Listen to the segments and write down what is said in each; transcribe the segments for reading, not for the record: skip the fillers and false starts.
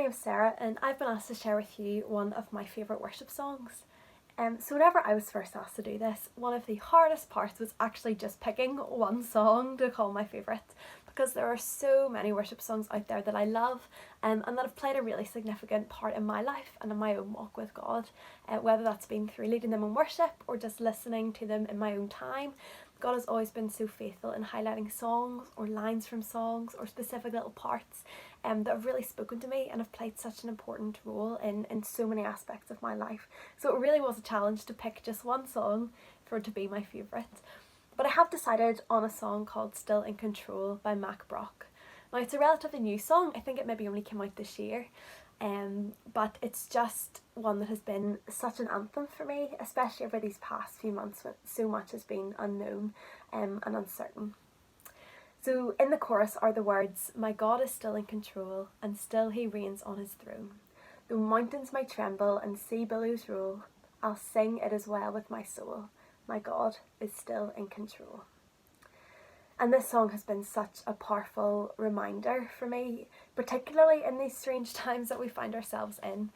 name's Sarah and I've been asked to share with you one of my favourite worship songs. So whenever I was first asked to do this, one of the hardest parts was actually just picking one song to call my favourite, because there are so many worship songs out there that I love and that have played a really significant part in my life and in my own walk with God, whether that's been through leading them in worship or just listening to them in my own time. God has always been so faithful in highlighting songs or lines from songs or specific little parts that have really spoken to me and have played such an important role in so many aspects of my life. So it really was a challenge to pick just one song for it to be my favourite. But I have decided on a song called Still in Control by Mack Brock. Now it's a relatively new song, I think it maybe only came out this year, but it's just one that has been such an anthem for me, especially over these past few months when so much has been unknown and uncertain. So in the chorus are the words, "My God is still in control, and still he reigns on his throne. Though mountains may tremble and sea billows roll, I'll sing it as well with my soul. My God is still in control." And this song has been such a powerful reminder for me, particularly in these strange times that we find ourselves in.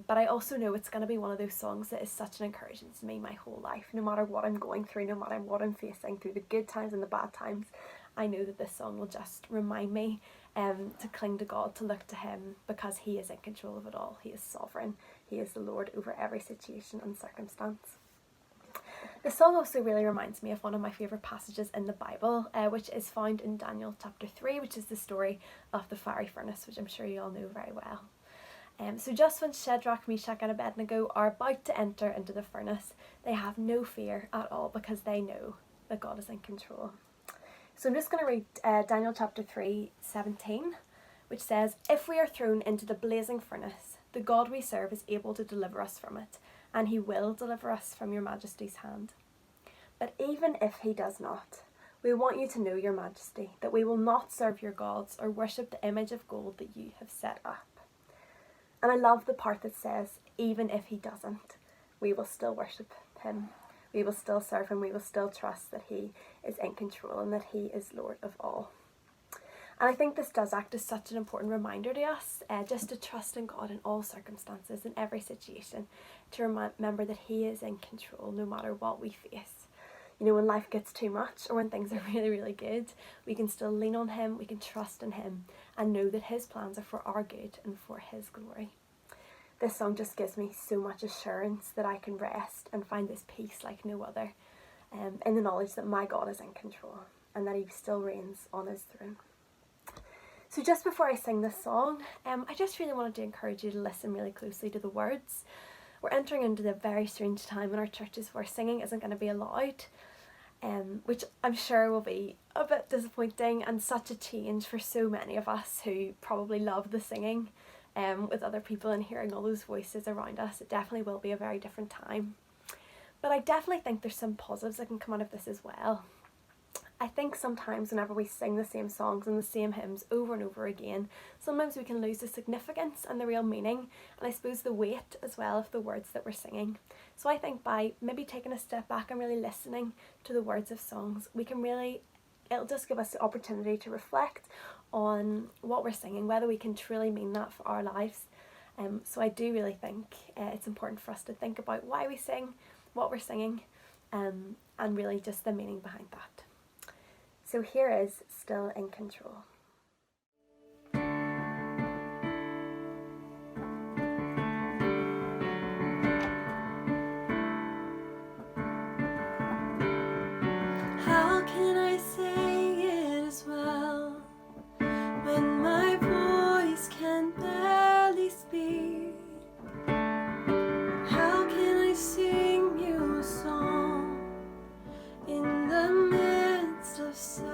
But I also know it's going to be one of those songs that is such an encouragement to me my whole life. No matter what I'm going through, no matter what I'm facing, through the good times and the bad times, I know that this song will just remind me to cling to God, to look to him, because he is in control of it all. He is sovereign. He is the Lord over every situation and circumstance. The song also really reminds me of one of my favourite passages in the Bible, which is found in Daniel chapter 3, which is the story of the fiery furnace, which I'm sure you all know very well. So just when Shadrach, Meshach and Abednego are about to enter into the furnace, they have no fear at all because they know that God is in control. So I'm just going to read Daniel chapter 3:17, which says, "If we are thrown into the blazing furnace, the God we serve is able to deliver us from it, and he will deliver us from your majesty's hand. But even if he does not, we want you to know, your majesty, that we will not serve your gods or worship the image of gold that you have set up." And I love the part that says, even if he doesn't, we will still worship him. We will still serve him. We will still trust that he is in control and that he is Lord of all. And I think this does act as such an important reminder to us, just to trust in God in all circumstances, in every situation, to remember that he is in control no matter what we face. You know, when life gets too much or when things are really, really good, we can still lean on him, we can trust in him and know that his plans are for our good and for his glory. This song just gives me so much assurance that I can rest and find this peace like no other, in the knowledge that my God is in control and that he still reigns on his throne. So just before I sing this song, I just really wanted to encourage you to listen really closely to the words. We're entering into the very strange time in our churches where singing isn't going to be allowed, which I'm sure will be a bit disappointing and such a change for so many of us who probably love the singing with other people and hearing all those voices around us. It definitely will be a very different time. But I definitely think there's some positives that can come out of this as well. I think sometimes whenever we sing the same songs and the same hymns over and over again, sometimes we can lose the significance and the real meaning, and I suppose the weight as well of the words that we're singing. So I think by maybe taking a step back and really listening to the words of songs, it'll just give us the opportunity to reflect on what we're singing, whether we can truly mean that for our lives. So I do really think it's important for us to think about why we sing, what we're singing, and really just the meaning behind that. So here is Still in Control. How can I say it as well when my voice can barely speak? How can I sing you a song in the midst of suffering?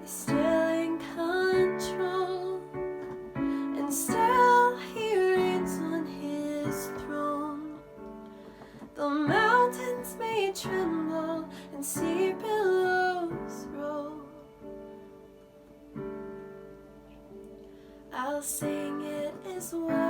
is still in control, and still He reigns on His throne. The mountains may tremble and sea billows roll, I'll sing it as well.